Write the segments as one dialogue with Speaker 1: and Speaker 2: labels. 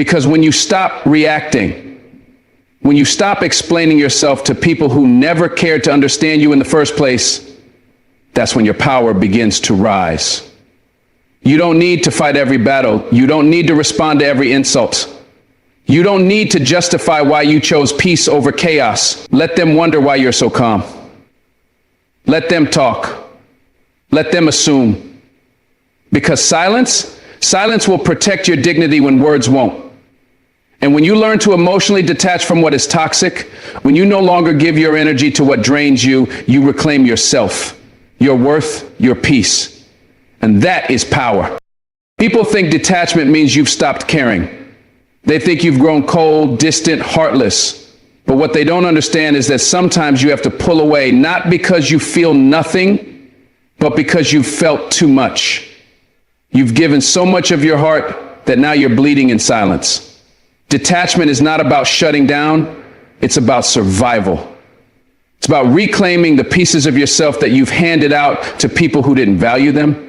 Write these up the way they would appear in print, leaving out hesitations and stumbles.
Speaker 1: Because when you stop reacting, when you stop explaining yourself to people who never cared to understand you in the first place, that's when your power begins to rise. You don't need to fight every battle. You don't need to respond to every insult. You don't need to justify why you chose peace over chaos. Let them wonder why you're so calm. Let them talk. Let them assume. Because silence will protect your dignity when words won't. And when you learn to emotionally detach from what is toxic, when you no longer give your energy to what drains you, you reclaim yourself, your worth, your peace. And that is power. People think detachment means you've stopped caring. They think you've grown cold, distant, heartless. But what they don't understand is that sometimes you have to pull away, not because you feel nothing, but because you've felt too much. You've given so much of your heart that now you're bleeding in silence. Detachment is not about shutting down. It's about survival. It's about reclaiming the pieces of yourself that you've handed out to people who didn't value them.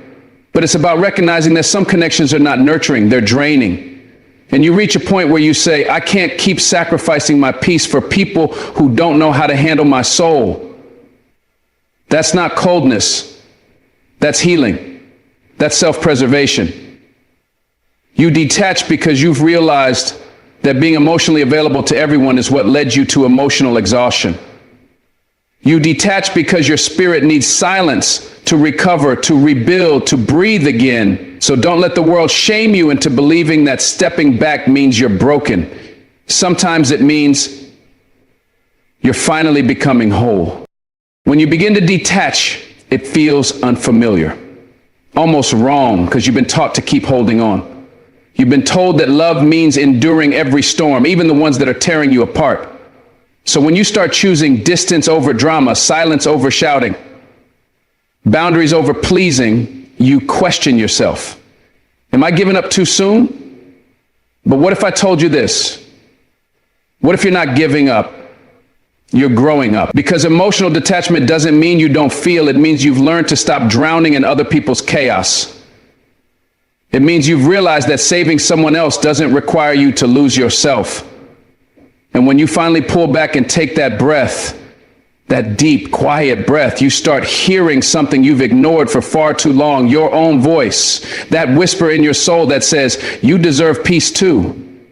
Speaker 1: But it's about recognizing that some connections are not nurturing, they're draining. And you reach a point where you say, I can't keep sacrificing my peace for people who don't know how to handle my soul. That's not coldness. That's healing. That's self-preservation. You detach because you've realized that being emotionally available to everyone is what led you to emotional exhaustion. You detach because your spirit needs silence to recover, to rebuild, to breathe again. So don't let the world shame you into believing that stepping back means you're broken. Sometimes it means you're finally becoming whole. When you begin to detach, it feels unfamiliar, almost wrong, because you've been taught to keep holding on. You've been told that love means enduring every storm, even the ones that are tearing you apart. So when you start choosing distance over drama, silence over shouting, boundaries over pleasing, you question yourself. Am I giving up too soon? But what if I told you this? What if you're not giving up? You're growing up. Because emotional detachment doesn't mean you don't feel. It means you've learned to stop drowning in other people's chaos. It means you've realized that saving someone else doesn't require you to lose yourself. And when you finally pull back and take that breath, that deep, quiet breath, you start hearing something you've ignored for far too long, your own voice, that whisper in your soul that says, you deserve peace too.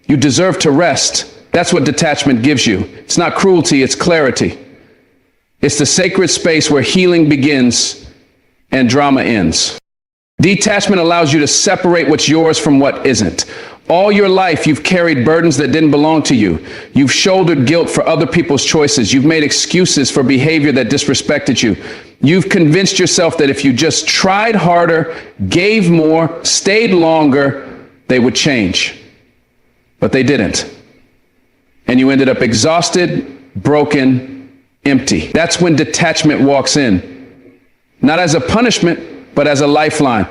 Speaker 1: You deserve to rest. That's what detachment gives you. It's not cruelty, it's clarity. It's the sacred space where healing begins and drama ends. Detachment allows you to separate what's yours from what isn't. All your life, you've carried burdens that didn't belong to you. You've shouldered guilt for other people's choices. You've made excuses for behavior that disrespected you. You've convinced yourself that if you just tried harder, gave more, stayed longer, they would change. But they didn't. And you ended up exhausted, broken, empty. That's when detachment walks in. Not as a punishment, but as a lifeline.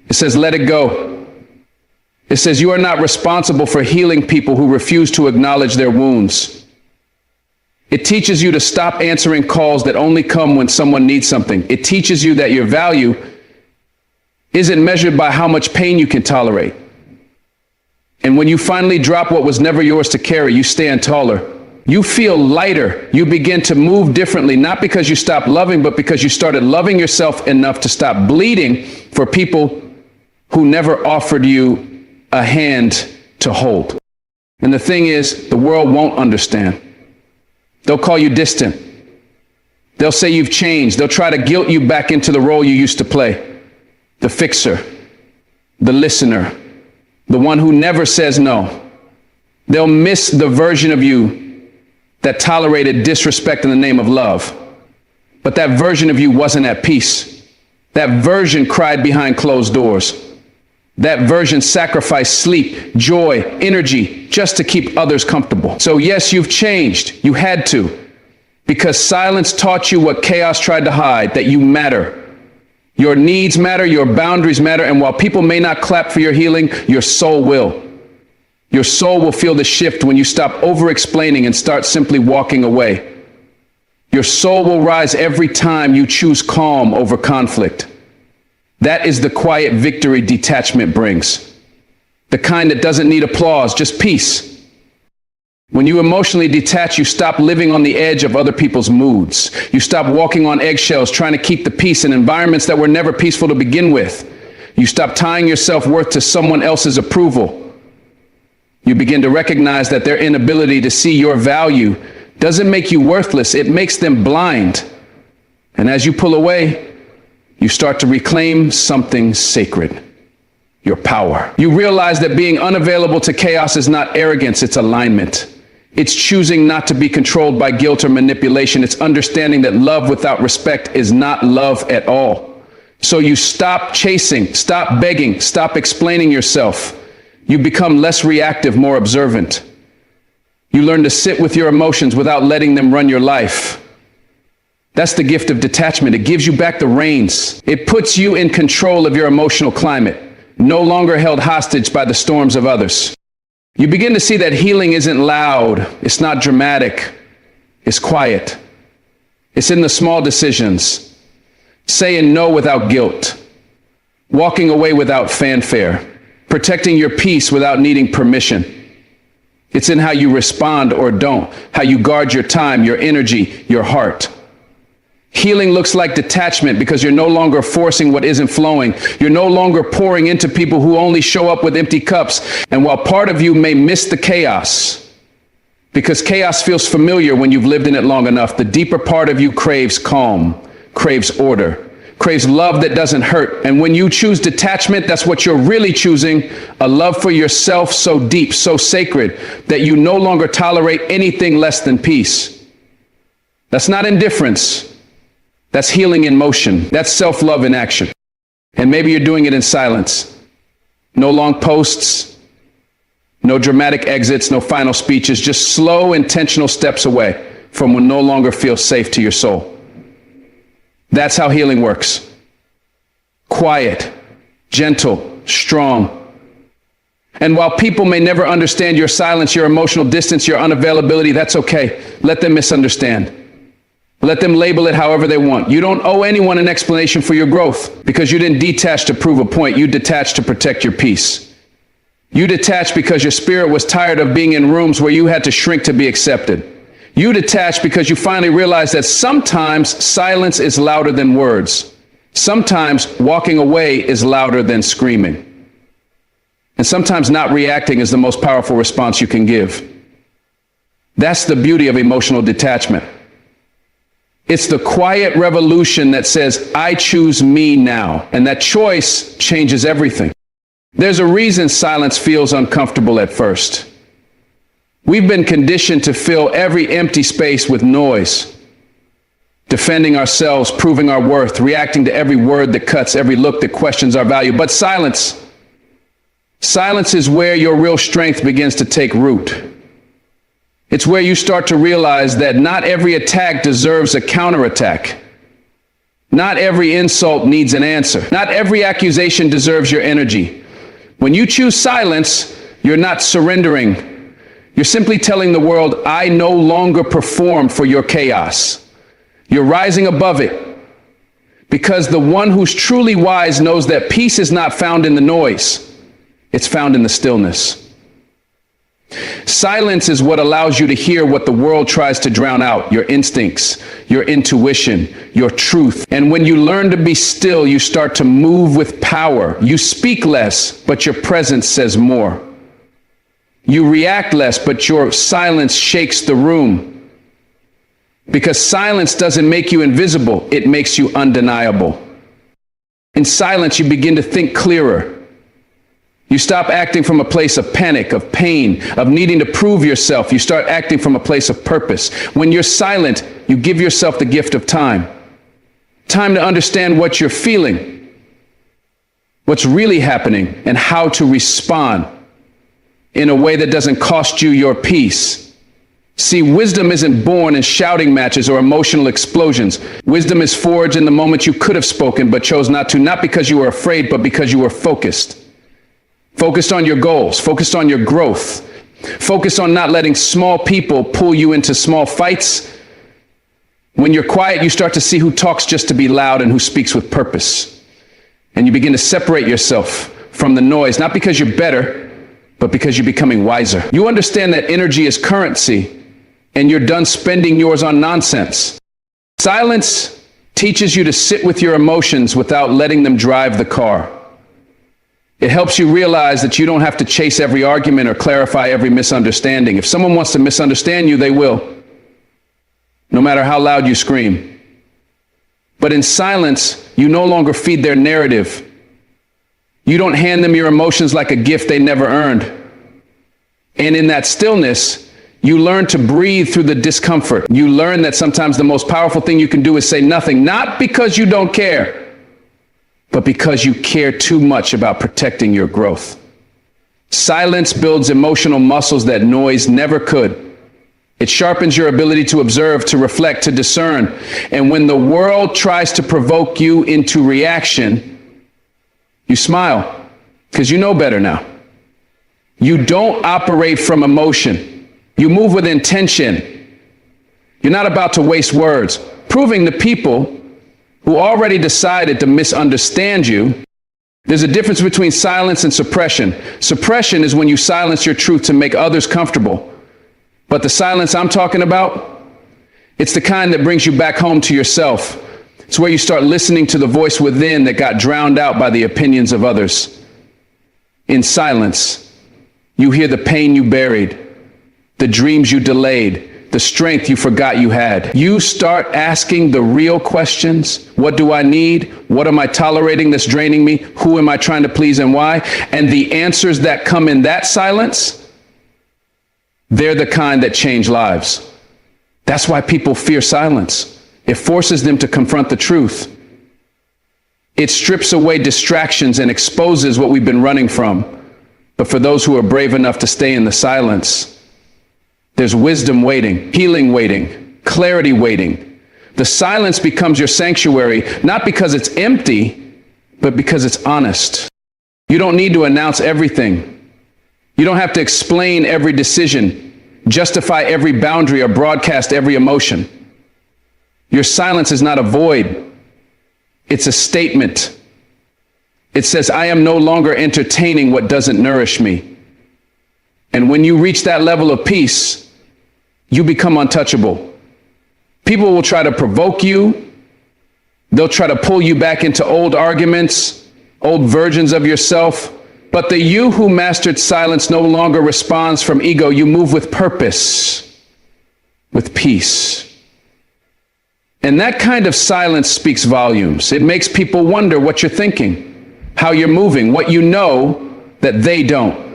Speaker 1: It says, let it go. It says, you are not responsible for healing people who refuse to acknowledge their wounds. It teaches you to stop answering calls that only come when someone needs something. It teaches you that your value isn't measured by how much pain you can tolerate. And when you finally drop what was never yours to carry, you stand taller. You feel lighter. You begin to move differently, not because you stopped loving, but because you started loving yourself enough to stop bleeding for people who never offered you a hand to hold. And the thing is, the world won't understand. They'll call you distant. They'll say you've changed. They'll try to guilt you back into the role you used to play. The fixer, the listener, the one who never says no. They'll miss the version of you that tolerated disrespect in the name of love. But that version of you wasn't at peace. That version cried behind closed doors. That version sacrificed sleep, joy, energy, just to keep others comfortable. So yes, you've changed. You had to. Because silence taught you what chaos tried to hide, that you matter. Your needs matter, your boundaries matter, and while people may not clap for your healing, your soul will. Your soul will feel the shift when you stop over-explaining and start simply walking away. Your soul will rise every time you choose calm over conflict. That is the quiet victory detachment brings. the kind that doesn't need applause, just peace. When you emotionally detach, you stop living on the edge of other people's moods. You stop walking on eggshells, trying to keep the peace in environments that were never peaceful to begin with. You stop tying your self-worth to someone else's approval. You begin to recognize that their inability to see your value doesn't make you worthless, it makes them blind. And as you pull away, you start to reclaim something sacred, your power. You realize that being unavailable to chaos is not arrogance, it's alignment. It's choosing not to be controlled by guilt or manipulation. It's understanding that love without respect is not love at all. So you stop chasing, stop begging, stop explaining yourself. You become less reactive, more observant. You learn to sit with your emotions without letting them run your life. That's the gift of detachment. It gives you back the reins. It puts you in control of your emotional climate, no longer held hostage by the storms of others. You begin to see that healing isn't loud, it's not dramatic, it's quiet. It's in the small decisions, saying no without guilt, walking away without fanfare, protecting your peace without needing permission. It's in how you respond or don't, how you guard your time, your energy, your heart. Healing looks like detachment because you're no longer forcing what isn't flowing. You're no longer pouring into people who only show up with empty cups. And while part of you may miss the chaos, because chaos feels familiar when you've lived in it long enough, the deeper part of you craves calm, craves order, craves love that doesn't hurt. And when you choose detachment, that's what you're really choosing, a love for yourself so deep, so sacred, that you no longer tolerate anything less than peace. That's not indifference. That's healing in motion. That's self-love in action. And maybe you're doing it in silence. No long posts, no dramatic exits, no final speeches, just slow, intentional steps away from what no longer feels safe to your soul. That's how healing works. Quiet, gentle, strong. And while people may never understand your silence, your emotional distance, your unavailability, that's okay. Let them misunderstand. Let them label it however they want. You don't owe anyone an explanation for your growth because you didn't detach to prove a point. You detached to protect your peace. You detached because your spirit was tired of being in rooms where you had to shrink to be accepted. You detached because you finally realized that sometimes silence is louder than words. Sometimes walking away is louder than screaming. And sometimes not reacting is the most powerful response you can give. That's the beauty of emotional detachment. It's the quiet revolution that says, I choose me now. And that choice changes everything. There's a reason silence feels uncomfortable at first. We've been conditioned to fill every empty space with noise, defending ourselves, proving our worth, reacting to every word that cuts, every look that questions our value. But silence is where your real strength begins to take root. It's where you start to realize that not every attack deserves a counterattack. Not every insult needs an answer. Not every accusation deserves your energy. When you choose silence, you're not surrendering. You're simply telling the world, I no longer perform for your chaos. You're rising above it. Because the one who's truly wise knows that peace is not found in the noise. It's found in the stillness. Silence is what allows you to hear what the world tries to drown out, your instincts, your intuition, your truth. And when you learn to be still, you start to move with power. You speak less, but your presence says more. You react less, but your silence shakes the room. Because silence doesn't make you invisible, it makes you undeniable. In silence, you begin to think clearer. You stop acting from a place of panic, of pain, of needing to prove yourself. You start acting from a place of purpose. When you're silent, you give yourself the gift of time. Time to understand what you're feeling, what's really happening, and how to respond in a way that doesn't cost you your peace. See, wisdom isn't born in shouting matches or emotional explosions. Wisdom is forged in the moment you could have spoken but chose not to, not because you were afraid, but because you were focused. Focused on your goals, focused on your growth, focused on not letting small people pull you into small fights. When you're quiet, you start to see who talks just to be loud and who speaks with purpose. And you begin to separate yourself from the noise, not because you're better, but because you're becoming wiser. You understand that energy is currency, and you're done spending yours on nonsense. Silence teaches you to sit with your emotions without letting them drive the car. It helps you realize that you don't have to chase every argument or clarify every misunderstanding. If someone wants to misunderstand you, they will, no matter how loud you scream. But in silence, you no longer feed their narrative. You don't hand them your emotions like a gift they never earned. And in that stillness, you learn to breathe through the discomfort. You learn that sometimes the most powerful thing you can do is say nothing, not because you don't care, but because you care too much about protecting your growth. Silence builds emotional muscles that noise never could. It sharpens your ability to observe, to reflect, to discern. And when the world tries to provoke you into reaction, you smile, because you know better now. You don't operate from emotion. You move with intention. You're not about to waste words, proving to people who already decided to misunderstand you. There's a difference between silence and suppression. Suppression is when you silence your truth to make others comfortable. But the silence I'm talking about, it's the kind that brings you back home to yourself. It's where you start listening to the voice within that got drowned out by the opinions of others. In silence, you hear the pain you buried, the dreams you delayed, the strength you forgot you had. You start asking the real questions. What do I need? What am I tolerating that's draining me? Who am I trying to please and why? And the answers that come in that silence, they're the kind that change lives. That's why people fear silence. It forces them to confront the truth. It strips away distractions and exposes what we've been running from. But for those who are brave enough to stay in the silence, there's wisdom waiting, healing waiting, clarity waiting. The silence becomes your sanctuary, not because it's empty, but because it's honest. You don't need to announce everything. You don't have to explain every decision, justify every boundary, or broadcast every emotion. Your silence is not a void. It's a statement. It says, I am no longer entertaining what doesn't nourish me. And when you reach that level of peace, you become untouchable. People will try to provoke you. They'll try to pull you back into old arguments, old versions of yourself. But the you who mastered silence no longer responds from ego. You move with purpose, with peace. And that kind of silence speaks volumes. It makes people wonder what you're thinking, how you're moving, what you know that they don't.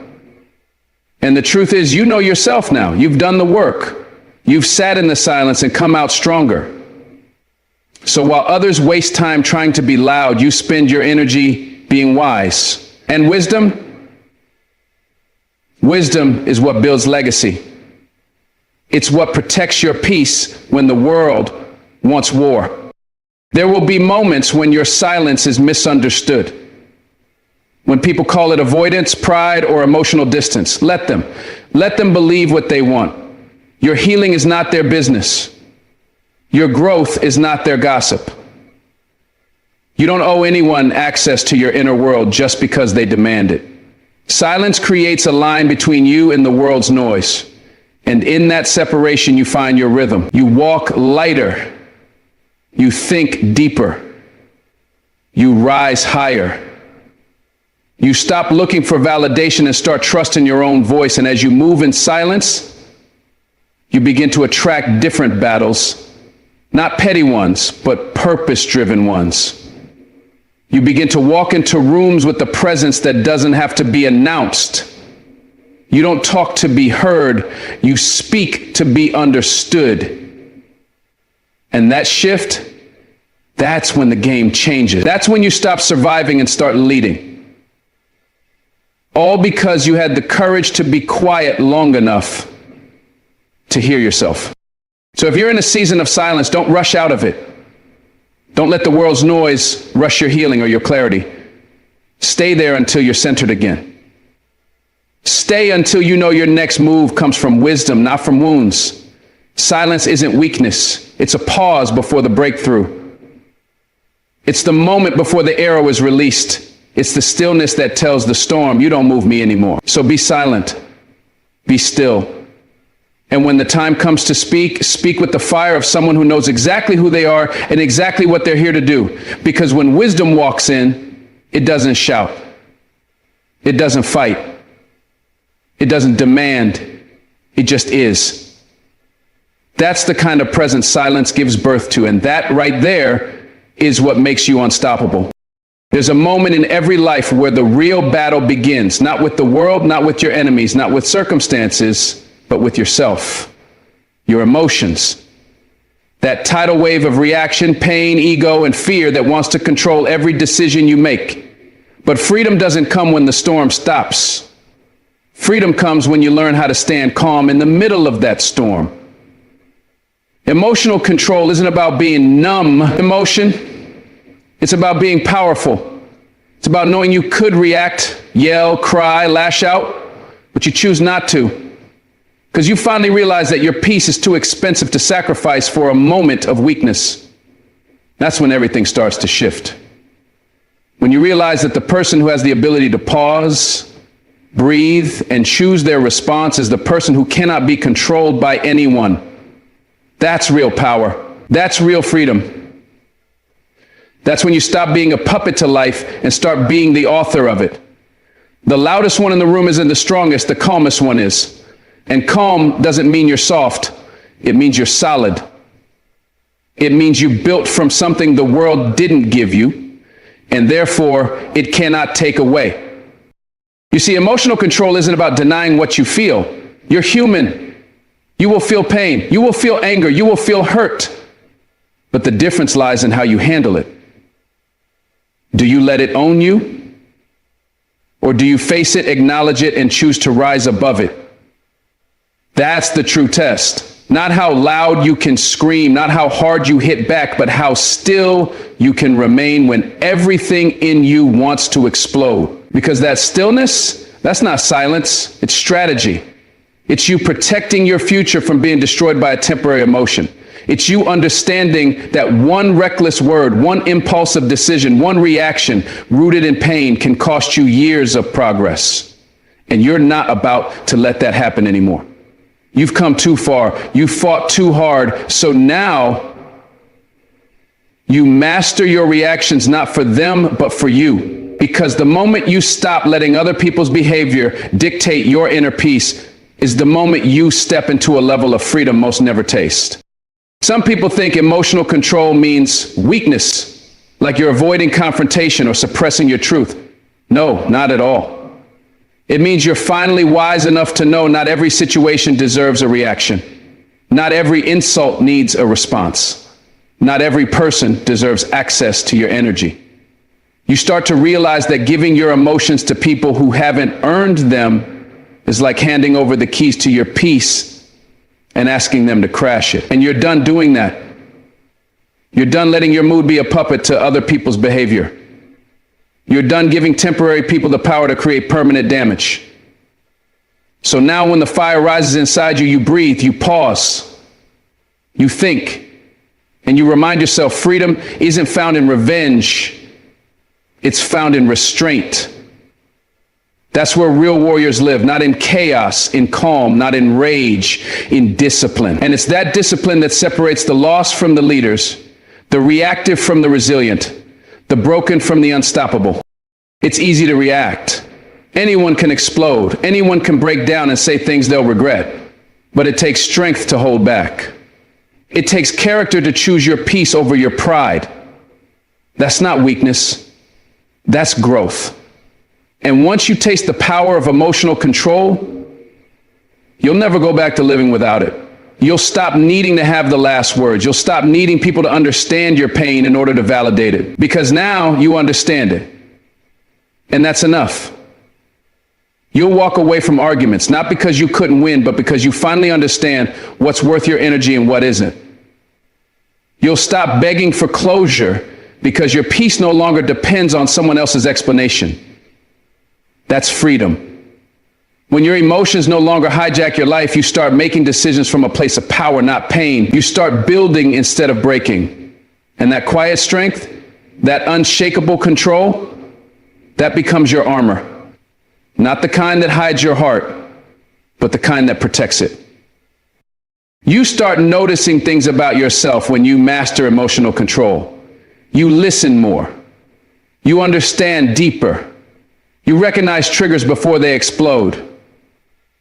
Speaker 1: And the truth is, you know yourself now. You've done the work. You've sat in the silence and come out stronger. So while others waste time trying to be loud, you spend your energy being wise. And wisdom? Wisdom is what builds legacy. It's what protects your peace when the world wants war. There will be moments when your silence is misunderstood. When people call it avoidance, pride, or emotional distance, let them believe what they want. Your healing is not their business. Your growth is not their gossip. You don't owe anyone access to your inner world just because they demand it. Silence creates a line between you and the world's noise. And in that separation, you find your rhythm. You walk lighter. You think deeper. You rise higher. You stop looking for validation and start trusting your own voice. And as you move in silence, you begin to attract different battles, not petty ones, but purpose-driven ones. You begin to walk into rooms with the presence that doesn't have to be announced. You don't talk to be heard. You speak to be understood. And that shift, that's when the game changes. That's when you stop surviving and start leading. All because you had the courage to be quiet long enough to hear yourself. So if you're in a season of silence, don't rush out of it. Don't let the world's noise rush your healing or your clarity. Stay there until you're centered again. Stay until you know your next move comes from wisdom, not from wounds. Silence isn't weakness. It's a pause before the breakthrough. It's the moment before the arrow is released. It's the stillness that tells the storm, you don't move me anymore. So be silent, be still. And when the time comes to speak, speak with the fire of someone who knows exactly who they are and exactly what they're here to do. Because when wisdom walks in, it doesn't shout. It doesn't fight. It doesn't demand. It just is. That's the kind of presence silence gives birth to. And that right there is what makes you unstoppable. There's a moment in every life where the real battle begins, not with the world, not with your enemies, not with circumstances, but with yourself, your emotions. That tidal wave of reaction, pain, ego, and fear that wants to control every decision you make. But freedom doesn't come when the storm stops. Freedom comes when you learn how to stand calm in the middle of that storm. Emotional control isn't about being numb emotion. It's about being powerful. It's about knowing you could react, yell, cry, lash out, but you choose not to. Because you finally realize that your peace is too expensive to sacrifice for a moment of weakness. That's when everything starts to shift. When you realize that the person who has the ability to pause, breathe, and choose their response is the person who cannot be controlled by anyone. That's real power. That's real freedom. That's when you stop being a puppet to life and start being the author of it. The loudest one in the room isn't the strongest, the calmest one is. And calm doesn't mean you're soft. It means you're solid. It means you built from something the world didn't give you, and therefore it cannot take away. You see, emotional control isn't about denying what you feel. You're human. You will feel pain. You will feel anger. You will feel hurt. But the difference lies in how you handle it. Do you let it own you? Or do you face it, acknowledge it, and choose to rise above it? That's the true test. Not how loud you can scream, not how hard you hit back, but how still you can remain when everything in you wants to explode. Because that stillness, that's not silence, it's strategy. It's you protecting your future from being destroyed by a temporary emotion. It's you understanding that one reckless word, one impulsive decision, one reaction rooted in pain can cost you years of progress. And you're not about to let that happen anymore. You've come too far. You fought too hard. So now you master your reactions, not for them, but for you. Because the moment you stop letting other people's behavior dictate your inner peace is the moment you step into a level of freedom most never taste. Some people think emotional control means weakness, like you're avoiding confrontation or suppressing your truth. No, not at all. It means you're finally wise enough to know not every situation deserves a reaction. Not every insult needs a response. Not every person deserves access to your energy. You start to realize that giving your emotions to people who haven't earned them is like handing over the keys to your peace and asking them to crash it. And you're done doing that. You're done letting your mood be a puppet to other people's behavior. You're done giving temporary people the power to create permanent damage. So now when the fire rises inside you, you breathe, you pause, you think, and you remind yourself freedom isn't found in revenge. It's found in restraint. That's where real warriors live, not in chaos, in calm, not in rage, in discipline. And it's that discipline that separates the lost from the leaders, the reactive from the resilient, the broken from the unstoppable. It's easy to react. Anyone can explode. Anyone can break down and say things they'll regret. But it takes strength to hold back. It takes character to choose your peace over your pride. That's not weakness. That's growth. And once you taste the power of emotional control, you'll never go back to living without it. You'll stop needing to have the last words. You'll stop needing people to understand your pain in order to validate it. Because now you understand it. And that's enough. You'll walk away from arguments, not because you couldn't win, but because you finally understand what's worth your energy and what isn't. You'll stop begging for closure because your peace no longer depends on someone else's explanation. That's freedom. When your emotions no longer hijack your life, you start making decisions from a place of power, not pain. You start building instead of breaking. And that quiet strength, that unshakable control, That becomes your armor. Not the kind that hides your heart, but the kind that protects it. You start noticing things about yourself when you master emotional control. You listen more. You understand deeper. You recognize triggers before they explode.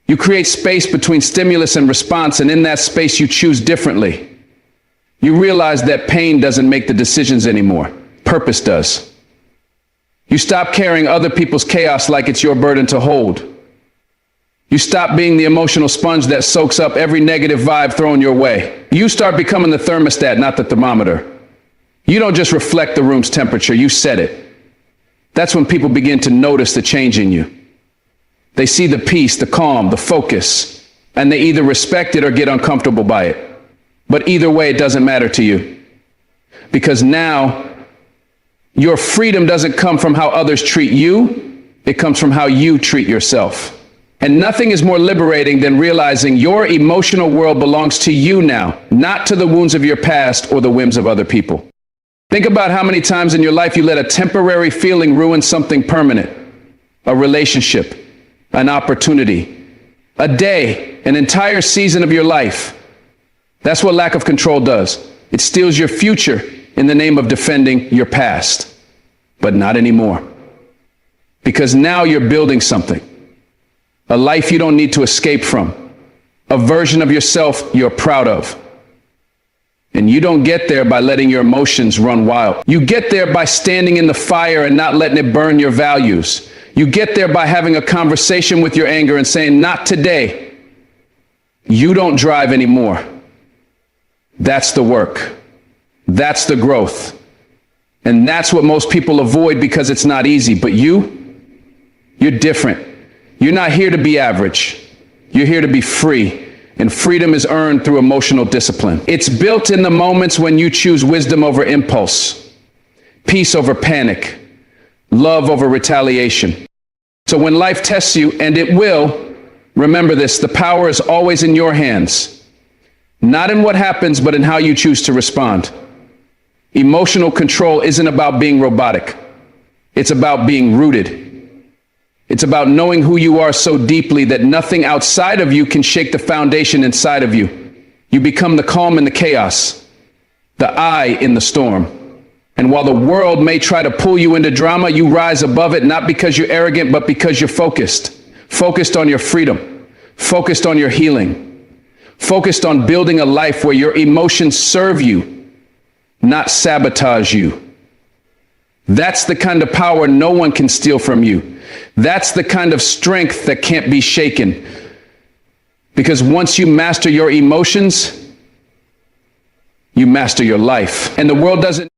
Speaker 1: You create space between stimulus and response, and in that space you choose differently. You realize that pain doesn't make the decisions anymore. Purpose does. You stop carrying other people's chaos like it's your burden to hold. You stop being the emotional sponge that soaks up every negative vibe thrown your way. You start becoming the thermostat, not the thermometer. You don't just reflect the room's temperature, you set it. That's when people begin to notice the change in you. They see the peace, the calm, the focus, and they either respect it or get uncomfortable by it. But either way, it doesn't matter to you. Because now, your freedom doesn't come from how others treat you, it comes from how you treat yourself. And nothing is more liberating than realizing your emotional world belongs to you now, not to the wounds of your past or the whims of other people. Think about how many times in your life you let a temporary feeling ruin something permanent. A relationship, an opportunity, a day, an entire season of your life. That's what lack of control does. It steals your future in the name of defending your past. But not anymore. Because now you're building something. A life you don't need to escape from. A version of yourself you're proud of. And you don't get there by letting your emotions run wild. You get there by standing in the fire and not letting it burn your values. You get there by having a conversation with your anger and saying, not today. You don't drive anymore. That's the work. That's the growth. And that's what most people avoid because it's not easy. But you're different. You're not here to be average. You're here to be free. And freedom is earned through emotional discipline. It's built in the moments when you choose wisdom over impulse, peace over panic, love over retaliation. So when life tests you, and it will, remember this, the power is always in your hands. Not in what happens, but in how you choose to respond. Emotional control isn't about being robotic. It's about being rooted. It's about knowing who you are so deeply that nothing outside of you can shake the foundation inside of you. You become the calm in the chaos, the eye in the storm. And while the world may try to pull you into drama, you rise above it, not because you're arrogant, but because you're focused. Focused on your freedom, focused on your healing, focused on building a life where your emotions serve you, not sabotage you. That's the kind of power no one can steal from you. That's the kind of strength that can't be shaken. Because once you master your emotions, you master your life. And the world doesn't